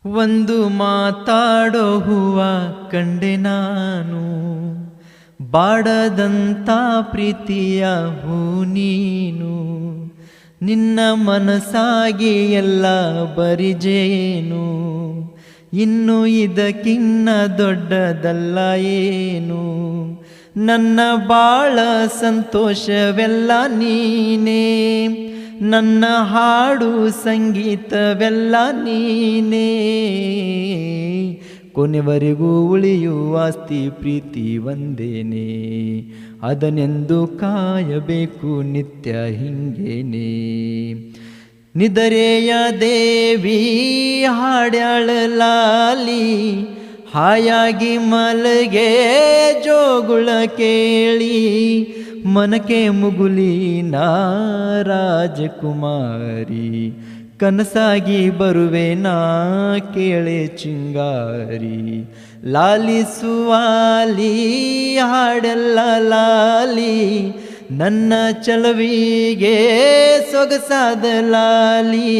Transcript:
ಒಂದು ಮಾತಾಡೋ ಹೂವ ಕಂಡೆ ನಾನು, ಬಾಡದಂಥ ಪ್ರೀತಿಯ ಹೂ ನೀನು. ನಿನ್ನ ಮನಸ್ಸಾಗಿ ಎಲ್ಲ ಬರಿಜೇನು, ಇನ್ನು ಇದಕ್ಕಿನ್ನ ದೊಡ್ಡದಲ್ಲ ಏನು. ನನ್ನ ಬಾಳ ಸಂತೋಷವೆಲ್ಲ ನೀನೇ, ನನ್ನ ಹಾಡು ಸಂಗೀತವೆಲ್ಲ ನೀನೇ. ಕೊನೆವರೆಗೂ ಉಳಿಯುವ ಆಸ್ತಿ ಪ್ರೀತಿ ಒಂದೇನೆ, ಅದನ್ನೆಂದು ಕಾಯಬೇಕು ನಿತ್ಯ ಹಿಂಗೇನೆ. ನಿದರೆಯ ದೇವಿ ಹಾಡ್ಯಾಳ ಲಾಲಿ, ಹಾಯಾಗಿ ಮಲಗೆ ಜೋಗುಳ ಕೇಳಿ. ಮನಕೆ ಮುಗುಲಿ ನಾ ರಾಜಕುಮಾರಿ, ಕನಸಾಗಿ ಬರುವೆ ನಾ ಕೇಳೆ ಚಿಂಗಾರಿ. ಲಾಲಿಸುವಾಲಿ ಹಾಡೆಲ್ಲ ಲಾಲಿ, ನನ್ನ ಚಲವಿಗೆ ಸೊಗಸಾದ ಲಾಲಿ.